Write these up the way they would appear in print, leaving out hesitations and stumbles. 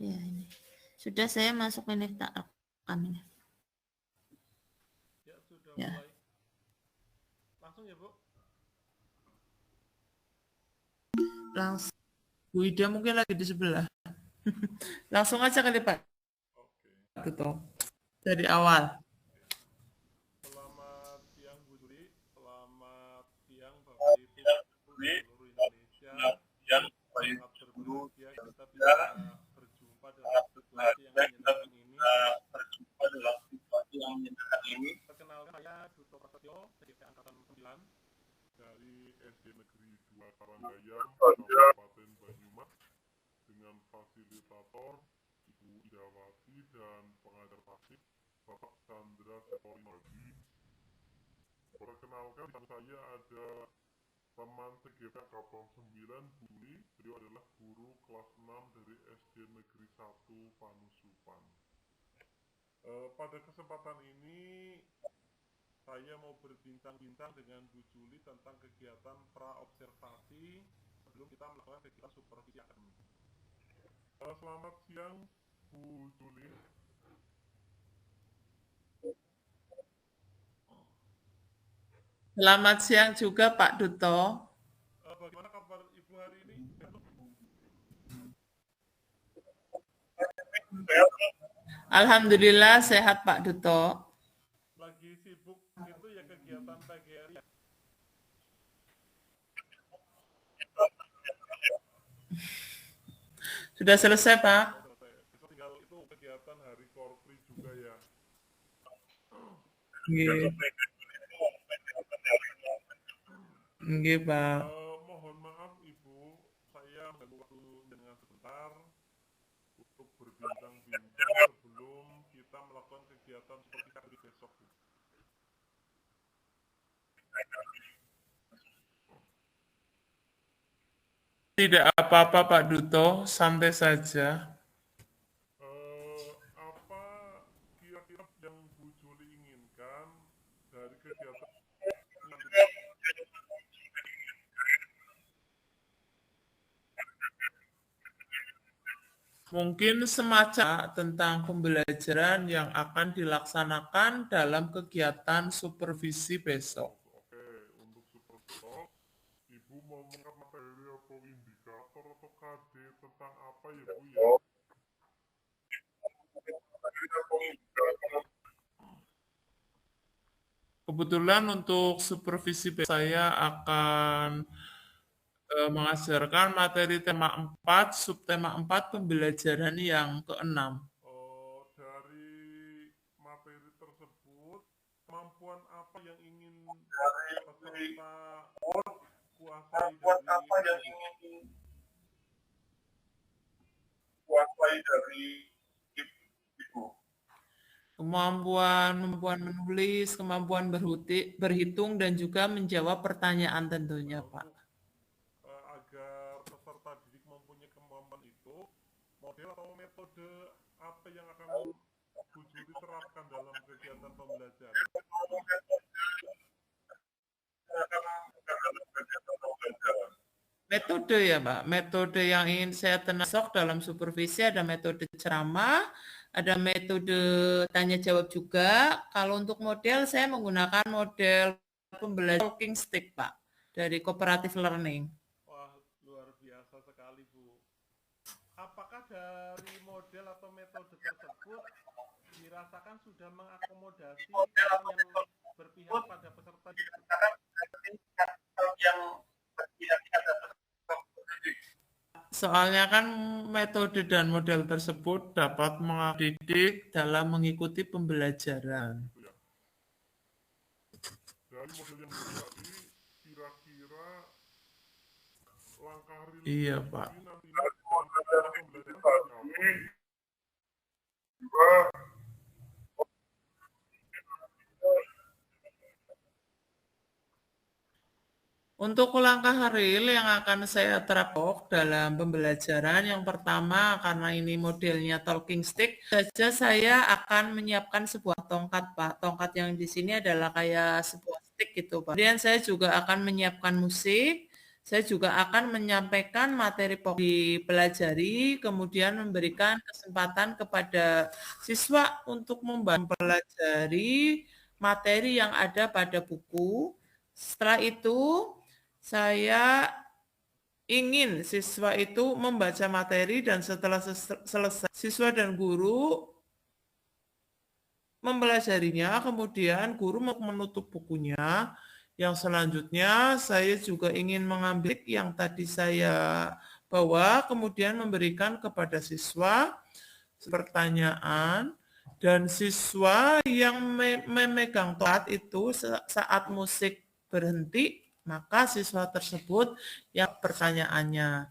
Ya, ini. Sudah saya masuk ini tak rekam ini. Ya, sudah Ya. mulai. Langsung ya, Bu? Langsung. Bu Ida mungkin lagi di sebelah. Langsung aja kali Pak. Oke. Betul. Dari awal. Selamat siang Bu Juli, selamat siang Bapak Ibu di seluruh Indonesia. Sangat berbahagia kita bisa berjumpa dalam situasi yang menyenangkan ini. Perkenalkan saya Duto Prasetyo, SDP Angkatan 9 dari SD Negeri 2 Karanggayam, Kabupaten Banyumas, dengan fasilitator Ibu Idawati dan pengajar praktik Bapak Chandra Seporinodi. Perkenalkan, di saya ada teman TGP Angkatan 9 Juli. Beliau adalah guru kelas 6 dari SD Negeri 1 Panusupan. Pada kesempatan ini saya mau berbincang-bincang dengan Bu Juli tentang kegiatan praobservasi sebelum kita melakukan kegiatan supervisi akademik. Selamat siang Bu Juli. Selamat siang juga Pak Duto. Bagaimana kabar Ibu hari ini? Alhamdulillah sehat Pak Duto. Lagi sibuk itu ya kegiatan PGRI ya? Sudah selesai Pak? Besok tinggal itu kegiatan hari Korpri juga ya? Nggih. Nggih Pak. Mohon maaf Ibu, saya mengganggu waktu dengan sebentar untuk berbincang-bincang sebelum kita melakukan kegiatan seperti tadi besok. Tidak apa-apa Pak Duto, santai saja. Apa kira-kira yang Bu Juli inginkan dari kegiatan ini? Mungkin semacam tentang pembelajaran yang akan dilaksanakan dalam kegiatan supervisi besok. Oke, untuk supervisor, Ibu mau mengangkat materi atau indikator atau KD tentang apa ya Bu ya? Kebetulan untuk supervisi saya akan mengajarkan materi tema 4, subtema 4 pembelajaran yang ke-6. Dari materi tersebut, kemampuan apa yang ingin peserta kuasai dari Ibu? Kemampuan menulis, kemampuan berhitung, dan juga menjawab pertanyaan tentunya, Pak. Agar peserta didik mempunyai kemampuan itu, model atau metode apa yang akan Bu Juli terapkan dalam kegiatan pembelajaran? Metode ya Pak, metode yang ingin saya tenasok dalam supervisi ada metode ceramah, ada metode tanya jawab juga. Kalau untuk model saya menggunakan model pembelajaran talking stick Pak, dari cooperative learning. Wah, luar biasa sekali Bu. Apakah dari model atau metode tersebut dirasakan sudah mengakomodasi orang yang berpihak pada peserta didik? Soalnya kan metode dan model tersebut dapat mendidik dalam mengikuti pembelajaran. Dari model yang tadi, kira-kira langkah real Iya Pak. nanti dalam pembelajaran seperti apa? Untuk langkah real yang akan saya terapkan dalam pembelajaran, yang pertama karena ini modelnya talking stick, saja saya akan menyiapkan sebuah tongkat Pak. Tongkat yang di sini adalah kayak sebuah stick gitu Pak. Kemudian saya juga akan menyiapkan musik, Saya juga akan menyampaikan materi pokok dipelajari, kemudian memberikan kesempatan kepada siswa untuk mempelajari materi yang ada pada buku. Setelah itu, saya ingin siswa itu membaca materi dan setelah selesai, siswa dan guru mempelajarinya, kemudian guru menutup bukunya. Yang selanjutnya saya juga ingin mengambil yang tadi saya bawa, kemudian memberikan kepada siswa pertanyaan, dan siswa yang memegang tongkat itu saat musik berhenti, maka siswa tersebut yang pertanyaannya.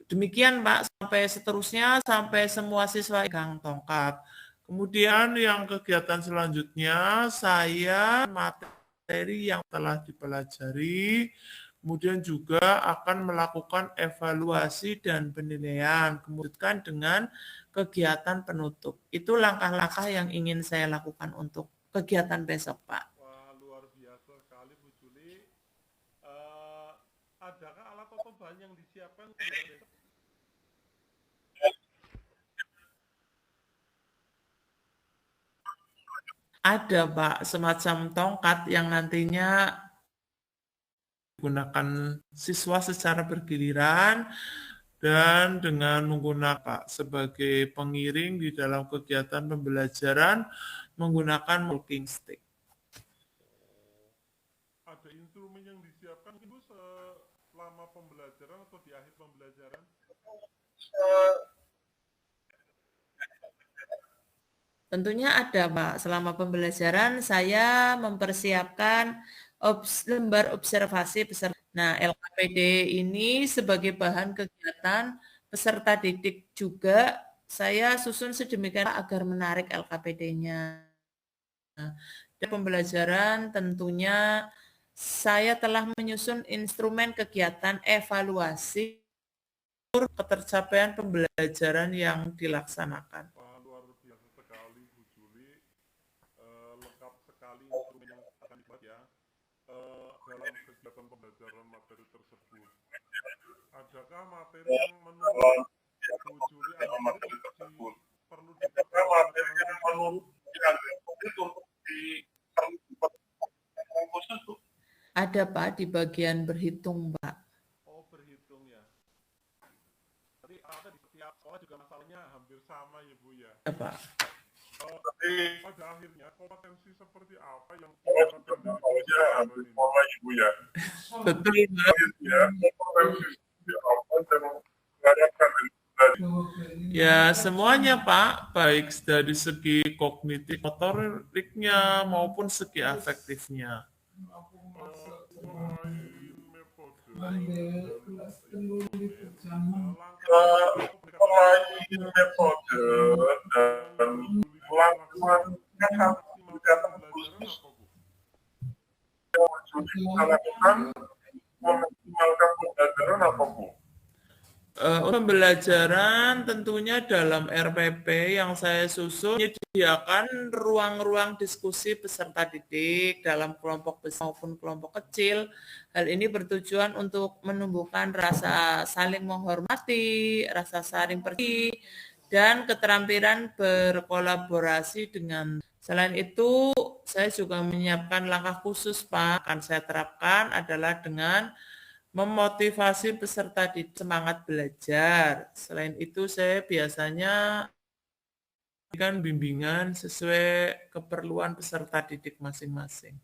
Demikian Pak, sampai seterusnya, sampai semua siswa pegang tongkat. Kemudian yang kegiatan selanjutnya, saya materi yang telah dipelajari, kemudian juga akan melakukan evaluasi dan penilaian, kemudian dengan kegiatan penutup. Itu langkah-langkah yang ingin saya lakukan untuk kegiatan besok, Pak. Wah, luar biasa sekali Bu Juli. Adakah alat atau bahan yang disiapkan besok? Ada Pak, semacam tongkat yang nantinya digunakan siswa secara bergiliran dan dengan menggunakan Pak sebagai pengiring di dalam kegiatan pembelajaran menggunakan walking stick. Ada instrumen yang disiapkan Bu selama pembelajaran atau di akhir pembelajaran? Tentunya ada Pak. Selama pembelajaran saya mempersiapkan lembar observasi peserta. Nah, LKPD ini sebagai bahan kegiatan peserta didik juga saya susun sedemikian agar menarik LKPD-nya. Dan pembelajaran tentunya saya telah menyusun instrumen kegiatan evaluasi ketercapaian pembelajaran yang dilaksanakan. Wah, luar biasa sekali Bu Juli. Lengkap sekali instrumen yang akan dibuat ya dalam kegiatan pembelajaran materi tersebut. Adakah materi yang menurut Bu Juli perlu diperlukan Ada Pak di bagian berhitung Pak. Oh, berhitung ya. Tadi ada di setiap sekolah juga masalahnya hampir sama ya Bu ya. Ya, Pak. Pada akhirnya kompetensi seperti apa yang diharapkan dari pelajaran ini? Ya. Betul Pak. Ya semuanya Pak, baik dari segi kognitif, motoriknya maupun segi afektifnya. Selain metode dan melakukan kegiatan memaksimalkan pembelajaran apa Bu? Pembelajaran tentunya dalam RPP yang saya susun menyediakan ruang-ruang diskusi peserta didik dalam kelompok besar maupun kelompok kecil. Hal ini bertujuan untuk menumbuhkan rasa saling menghormati, rasa saling percaya, dan keterampilan berkolaborasi dengan. Selain itu, saya juga menyiapkan langkah khusus Pak, akan saya terapkan adalah dengan memotivasi peserta didik semangat belajar. Selain itu, saya biasanya memberikan bimbingan sesuai keperluan peserta didik masing-masing.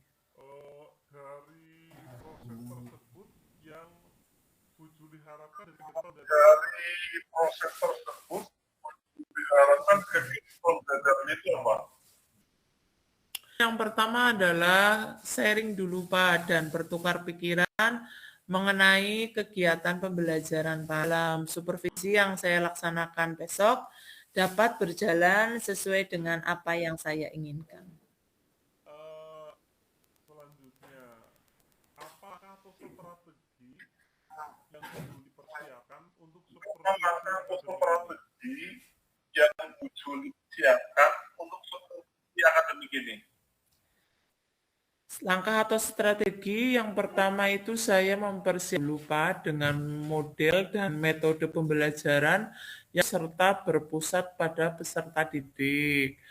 Dari proses tersebut yang Bu Juli harapkan kegiatan pembelajaran itu apa? Yang pertama adalah sharing dulu Pak dan bertukar pikiran mengenai kegiatan pembelajaran dalam supervisi yang saya laksanakan besok dapat berjalan sesuai dengan apa yang saya inginkan. Selanjutnya, apakah atau strategi yang dipersiapkan untuk strategi yang Bu Juli siapkan untuk supervisi akademik ini? Langkah atau strategi yang pertama itu saya mempersiapkan lupa dengan model dan metode pembelajaran yang serta berpusat pada peserta didik.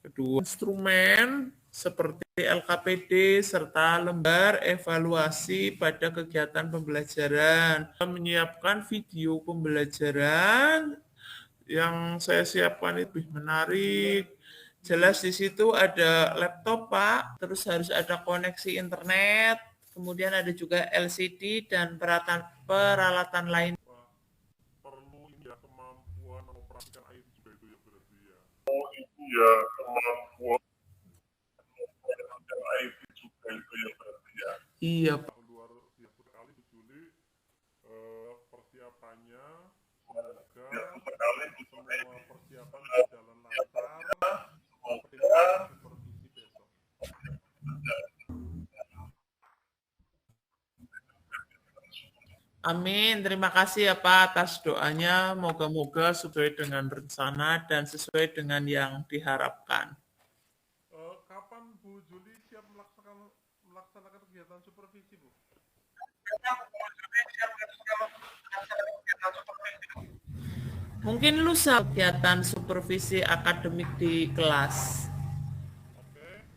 Kedua, instrumen seperti LKPD serta lembar evaluasi pada kegiatan pembelajaran. Menyiapkan video pembelajaran yang saya siapkan itu lebih menarik. Jelas di situ ada laptop, Pak, terus harus ada koneksi internet, kemudian ada juga LCD dan peralatan lain. Wah, perlu ini ya kemampuan mengoperasikan IT juga itu ya berarti ya. Ya kemampuan IT juga itu ya berarti ya. Iya, Pak. Luar biasa sekali Bu Juli persiapannya. Semoga semua persiapan berjalan lancar. Terima supervisi besok. Amin. Terima kasih ya Pak atas doanya. Moga-moga sesuai dengan rencana dan sesuai dengan yang diharapkan. Kapan Bu Juli siap melaksanakan kegiatan supervisi, Bu? Mungkin lusa kegiatan supervisi akademik di kelas. Oke,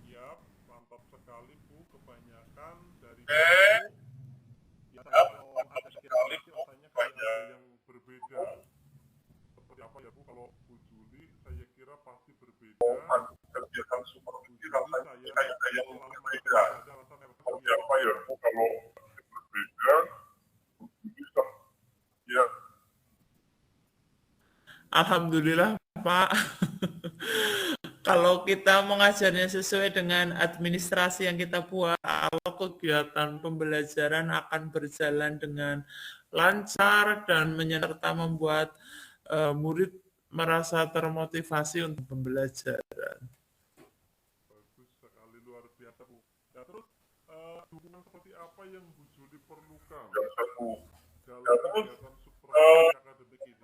siap, mantap sekali Bu. Kebanyakan dari Bu, ya kalau ada kegiatan rasanya kayak ada yang berbeda. Seperti apa ya Bu? Kalau Bu Juli, saya kira pasti berbeda. Kegiatan supervisi Bu Juli rasanya saya kayak yang selama berbeda. Seperti apa ya Bu? Kalau berbeda, bisa ya. Alhamdulillah Pak. Kalau kita mengajarnya sesuai dengan administrasi yang kita buat, kegiatan pembelajaran akan berjalan dengan lancar dan serta membuat murid merasa termotivasi untuk pembelajaran. Bagus sekali, luar biasa Bu. Nah terus dukungan seperti apa yang Bu Juli perlukan dalam kegiatan supervisi akademik ini?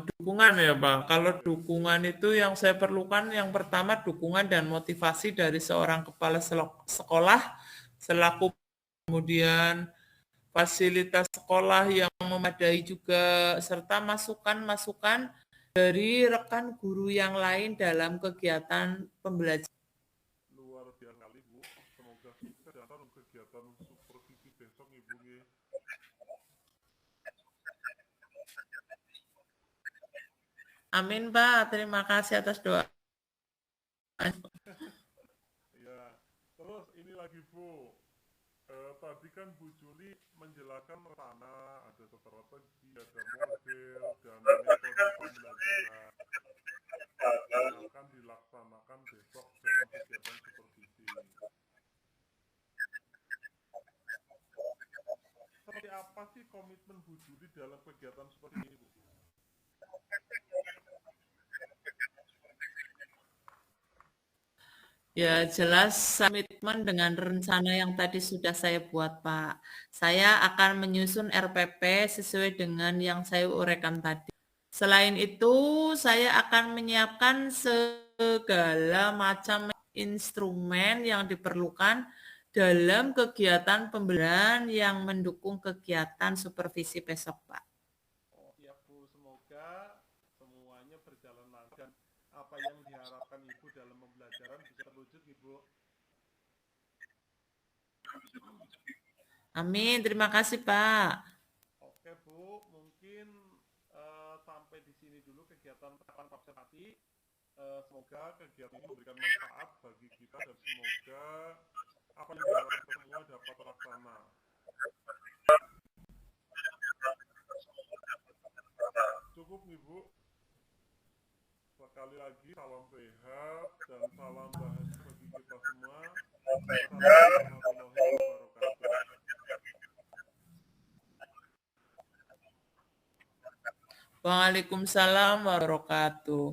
Dukungan ya Pak. Kalau dukungan itu yang saya perlukan yang pertama dukungan dan motivasi dari seorang kepala sekolah selaku kemudian fasilitas sekolah yang memadai juga serta masukan-masukan dari rekan guru yang lain dalam kegiatan pembelajaran. Luar biasa sekali Bu. Semoga sukses dalam kegiatan supervisi besok Ibu. Amin Pak, terima kasih atas doa. Ya, terus ini lagi Bu. Tadi kan Bu Juli menjelaskan rencana, ada strategi, ada model, dan metode pembelajaran yang akan dilaksanakan besok dalam kegiatan supervisi. Seperti apa sih komitmen Bu Juli dalam kegiatan seperti ini, Bu? Ya, jelas komitmen dengan rencana yang tadi sudah saya buat, Pak. Saya akan menyusun RPP sesuai dengan yang saya uraikan tadi. Selain itu, saya akan menyiapkan segala macam instrumen yang diperlukan dalam kegiatan pembelajaran yang mendukung kegiatan supervisi besok, Pak. Oh, ya Bu, semoga semuanya berjalan lancar dan apa yang diharapkan Ibu dalam pembelajaran bisa terwujud, Ibu. Amin, terima kasih Pak. Oke Bu, mungkin sampai di sini dulu kegiatan penerapan observasi. Semoga kegiatan ini memberikan manfaat bagi kita dan semoga apa yang diharapkan semua dapat terlaksana. Cukup nih Bu. Sekali lagi salam sehat dan salam bahagia bagi kita semua. Wassalamualaikum warahmatullahi wabarakatuh. Waalaikumsalam warahmatullahi wabarakatuh.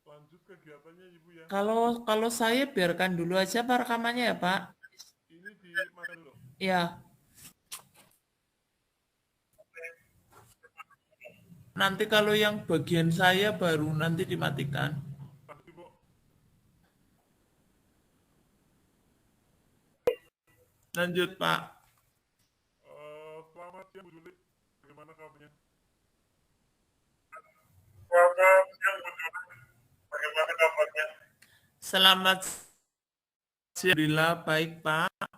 Lanjut kegiatannya Ibu ya. Kalau saya biarkan dulu aja Pak rekamannya ya Pak. Ini dimakan dulu. Ya. Nanti kalau yang bagian saya baru nanti dimatikan. Lanjut, Bu. Lanjut, Pak. Selamat siang Bu Juli. Bagaimana kabarnya? Selamat siang, Bu Juli. Bagaimana kabarnya? Selamat siang. Alhamdulillah baik, Pak.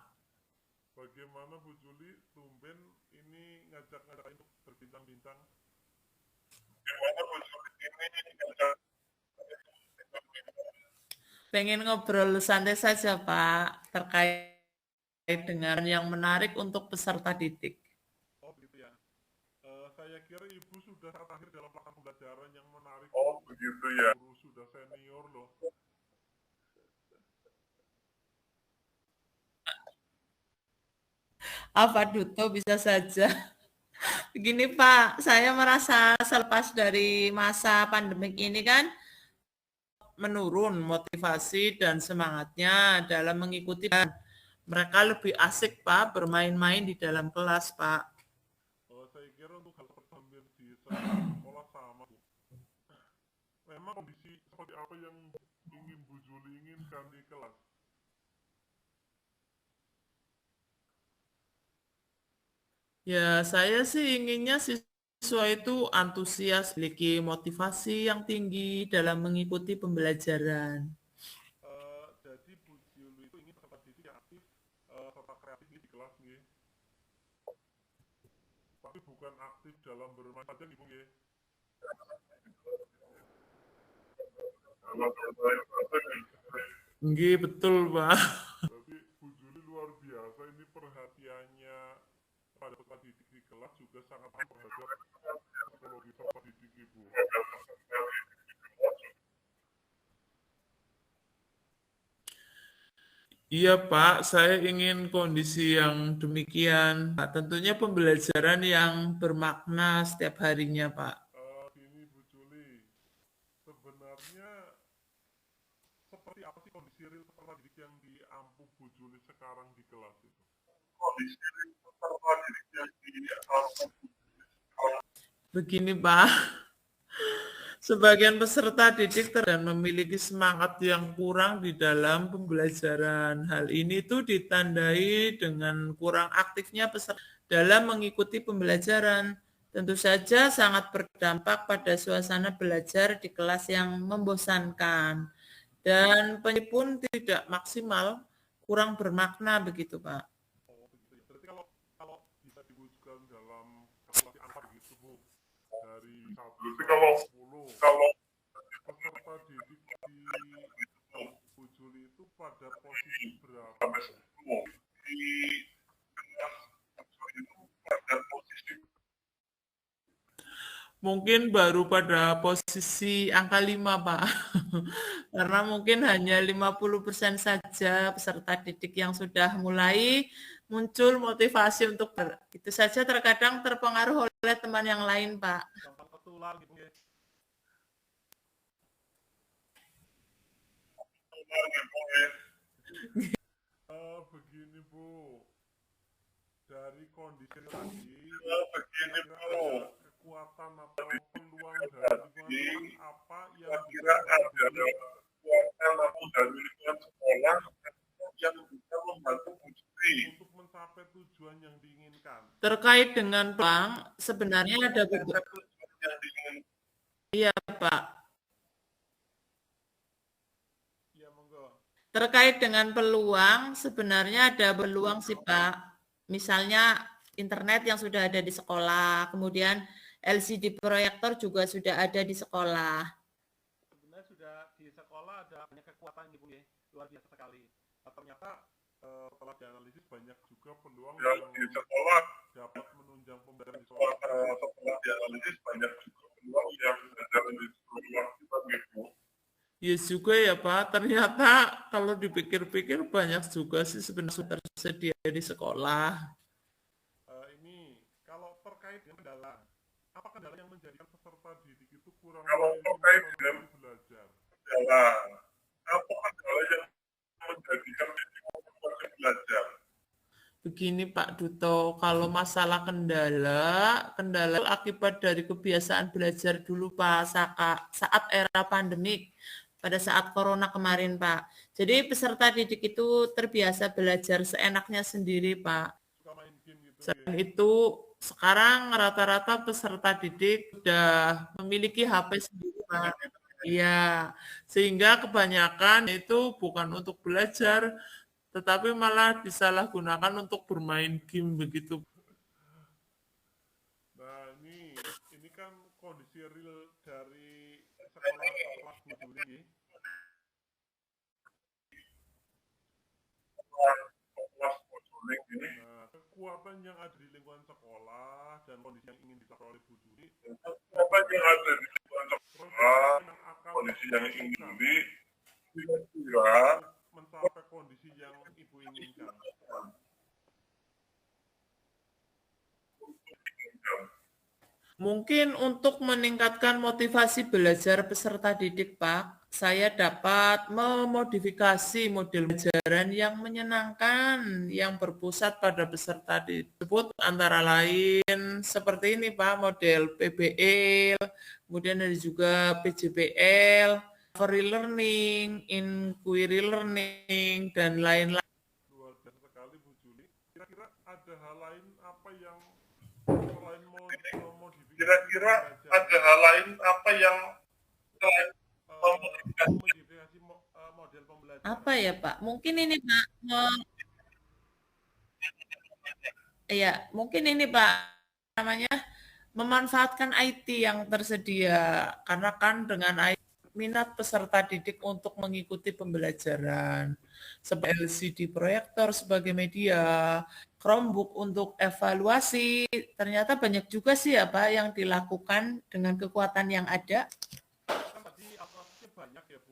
Bagaimana Bu Juli? Tumben ini ngajak-ngajak untuk berbincang-bincang. Bagaimana Bu Juli ini ngajak Pengen ngobrol santai saja, Pak, terkait dengan yang menarik untuk peserta didik. Oh begitu ya. Saya kira Ibu sudah saat akhir dalam melakukan pembelajaran yang menarik. Oh begitu ya. Guru sudah senior loh. Apa Duto bisa saja. Begini Pak, saya merasa selepas dari masa pandemik ini kan menurun motivasi dan semangatnya dalam mengikuti, dan mereka lebih asik Pak bermain-main di dalam kelas Pak. Saya kira untuk hal seperti hampir di sekolah sama Bu. Memang kondisi seperti apa yang ingin Bu Juli inginkan di kelas? Ya, saya sih inginnya siswa itu antusias, memiliki motivasi yang tinggi dalam mengikuti pembelajaran. Jadi Bu Juli itu ingin peserta didik yang aktif serta kreatif di kelas nih. Tapi bukan aktif dalam bermain saja nih Bu ya. Nggih, betul Pak. Berarti Bu Juli luar biasa ini perhatiannya pada peserta didik di kelas juga sangat terhadap psikologi peserta didik Ibu. Iya Pak, saya ingin kondisi yang demikian. Pak, tentunya pembelajaran yang bermakna setiap harinya Pak. Gini Bu Juli, sebenarnya seperti apa sih kondisi real peserta didik yang diampu Bu Juli sekarang di kelas itu? Kondisi peserta didik yang Begini Pak, sebagian peserta didik dan memiliki semangat yang kurang di dalam pembelajaran. Hal ini tuh ditandai dengan kurang aktifnya peserta dalam mengikuti pembelajaran. Tentu saja sangat berdampak pada suasana belajar di kelas yang membosankan. Dan pun tidak maksimal, kurang bermakna begitu Pak. Oh begitu ya. Berarti kalau bisa diwujudkan dalam kalkulasi angka begitu Bu, dari 1 sampai 10, peserta didik di Bu Juli itu pada posisi berapa? Mungkin baru pada posisi angka 5, Pak. Karena mungkin hanya 50% saja peserta didik yang sudah mulai muncul motivasi untuk itu saja terkadang terpengaruh oleh teman yang lain, Pak. Gampang tertular gitu ya. Begini Bu, dari kondisi tadi, ada kekuatan atau peluang dari lingkungan apa yang bisa ada kekuatan atau dari lingkungan sekolah yang bisa membantu Bu Juli untuk mencapai tujuan yang diinginkan? Terkait dengan peluang, sebenarnya ada beberapa. Iya, Pak. Ya, monggo. Terkait dengan peluang, sebenarnya ada peluang sih Pak. Misalnya internet yang sudah ada di sekolah, kemudian LCD proyektor juga sudah ada di sekolah. Sebenarnya sudah di sekolah ada banyak kekuatan Ibu ya, luar biasa sekali. Ternyata setelah dianalisis banyak juga peluang yang di sekolah dapat menunjang pembelajaran di sekolah. setelah dianalisis banyak juga peluang yang belajar di sekolah kita gitu. Yes juga ya Pak, ternyata kalau dipikir-pikir banyak juga sih sebenarnya tersedia di sekolah. Ini kalau terkait dengan kendala, apa kendala yang menjadikan peserta didik itu kurang Kalau terkait dengan belajar? kendala, apa kendala yang menjadikan motivasi belajar? Begini Pak Duto, kalau masalah kendala akibat dari kebiasaan belajar dulu Pak saat era pandemik, pada saat corona kemarin Pak. Jadi peserta didik itu terbiasa belajar seenaknya sendiri Pak. Suka main game gitu ya. Selain itu, sekarang rata-rata peserta didik sudah memiliki HP sendiri Pak. Iya, sehingga kebanyakan itu bukan untuk belajar, tetapi malah disalahgunakan untuk bermain game begitu. Nah, ini kan kondisi real dari sekolah kelas Bu Juli. Kelas moduling ini Nah, kekuatan yang ada di lingkungan sekolah dan kondisi yang ingin dicapai oleh Bu Juli, apa yang ada di lingkungan sekolah, yang akan kondisi yang ingin di kira-kira mencapai kondisi yang Ibu inginkan. Mungkin untuk meningkatkan motivasi belajar peserta didik, Pak, saya dapat memodifikasi model pelajaran yang menyenangkan, yang berpusat pada peserta didik. Antara lain seperti ini, Pak, model PBL, kemudian ada juga PJBL, Free Learning, Inquiry Learning, dan lain-lain. Luar biasa sekali Bu Juli. Kira-kira ada hal lain apa yang selain modifikasi kira-kira ada hal lain apa yang selain modifikasi model pembelajaran? Apa ya Pak? Mungkin ini Pak, ya mungkin ini Pak namanya memanfaatkan IT yang tersedia karena kan dengan IT minat peserta didik untuk mengikuti pembelajaran seperti LCD proyektor sebagai media, Chromebook untuk evaluasi, ternyata banyak juga sih ya Pak yang dilakukan dengan kekuatan yang ada. Kan tadi alternatifnya banyak ya Bu.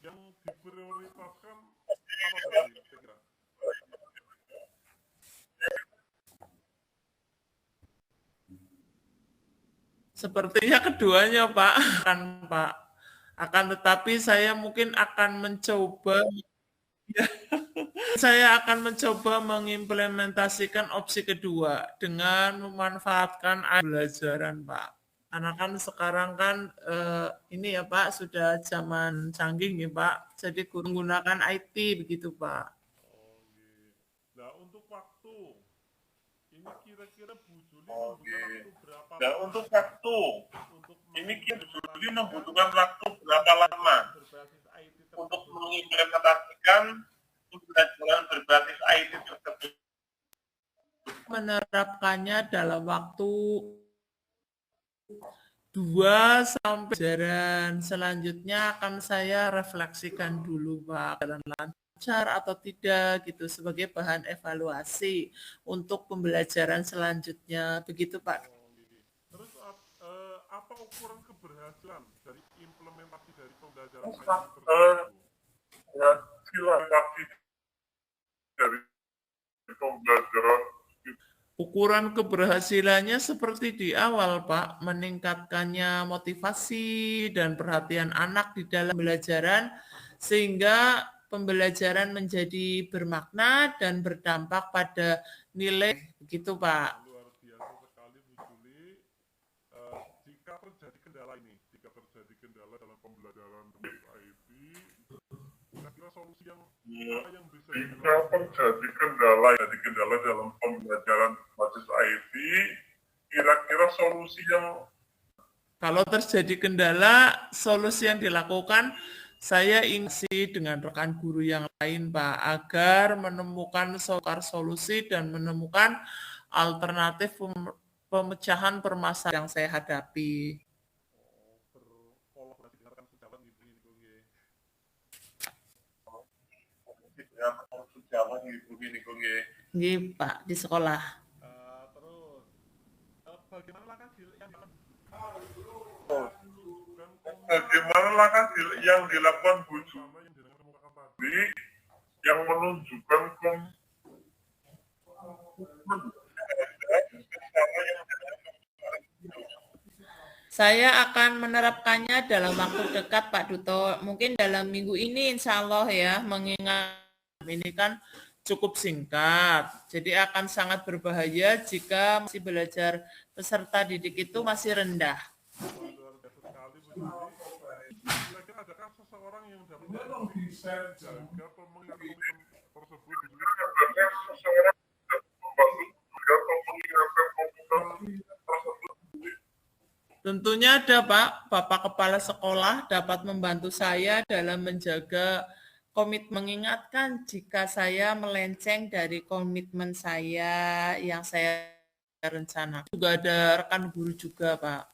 Yang diprioritaskan apa tadi kira-kira? Sepertinya keduanya Pak, akan tetapi saya mungkin akan mencoba mengimplementasikan opsi kedua dengan memanfaatkan pembelajaran Pak. Karena kan sekarang kan ini ya Pak sudah zaman canggih ya Pak, jadi menggunakan IT begitu Pak. Oh, gitu. Nah, untuk waktu ini kira-kira Bu Juli membutuhkan waktu berapa nah lama untuk waktu untuk ini Juli membutuhkan waktu berapa lama berbasis IT untuk tersebut? mengimplementasikan pembelajaran berbasis IT tersebut? Menerapkannya dalam waktu 2 sampai pelajaran selanjutnya akan saya refleksikan dulu Pak, jalan lancar atau tidak gitu sebagai bahan evaluasi untuk pembelajaran selanjutnya begitu Pak. Oh, gitu. Terus apa ukuran keberhasilan dari implementasi dari pembelajaran IT tersebut? Ya, silakan dari pembelajaran. Ukuran keberhasilannya seperti di awal, Pak, meningkatkannya motivasi dan perhatian anak di dalam pembelajaran sehingga pembelajaran menjadi bermakna dan berdampak pada nilai, begitu, Pak. Luar biasa sekali Bu Juli. Jika terjadi kendala dalam pembelajaran berbasis IT, kira-kira solusi yang apa yang bisa Jika terjadi kendala dalam pembelajaran berbasis IT, kira-kira solusi yang Kalau terjadi kendala, solusi yang dilakukan saya ingin dengan rekan guru yang lain, Pak, agar menemukan solusi dan menemukan alternatif pemecahan permasalahan yang saya hadapi. berkolaborasi dengan rekan sejawat gitu ya. Ini Pak, di sekolah. Terus bagaimana langkah yang dilakukan Bu Juli yang menunjukkan Saya akan menerapkannya dalam waktu dekat Pak Duto. Mungkin dalam minggu ini insya Allah ya, mengingat ini kan cukup singkat. Jadi akan sangat berbahaya jika masih belajar peserta didik itu masih rendah. Luar biasa sekali Bu Juli. Kira-kira adakah seseorang yang dapat menjaga pemengingat komitmen tersebut Bu Juli? Seseorang membantu juga mengingatkan komitmen tersebut. Tentunya ada Pak, Bapak Kepala Sekolah dapat membantu saya dalam menjaga mengingatkan jika saya melenceng dari komitmen saya yang saya rencanakan. Juga ada rekan guru juga Pak.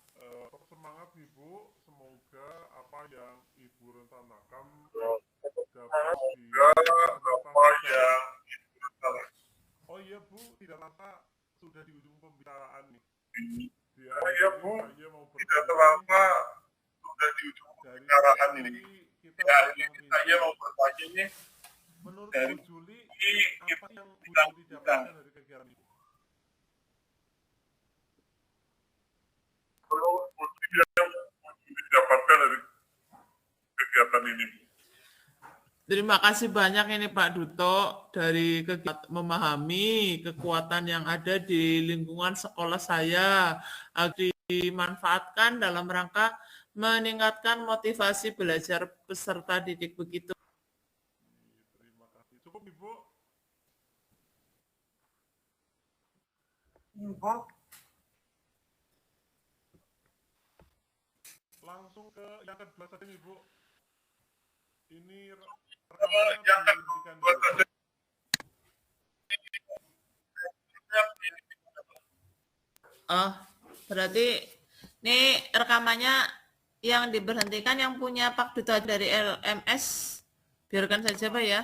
Semangat Ibu, semoga apa yang Ibu rencanakan Semoga dapat apa yang Oh iya Bu, tidak lama sudah di ujung pembicaraan nih. iya Bu, Saya mau tidak terlama sudah di ujung pembicaraan ini. Saya mau bertanya nih, menurut Bu Juli, apa yang Bu Juli dapatkan dari kegiatan ini? Menurut Bu Juli yang Bu Juli dapatkan dari kegiatan ini? Terima kasih banyak ini Pak Duto dari kegiatan memahami kekuatan yang ada di lingkungan sekolah saya agar dimanfaatkan dalam rangka meningkatkan motivasi belajar peserta didik begitu. Terima kasih. Cukup Ibu? Langsung ke yang kedua saja Ibu. Ini rekamannya dihentikan dulu. Oh, berarti ini rekamannya yang diberhentikan yang punya Pak Duto dari LMS. Biarkan saja Pak ya.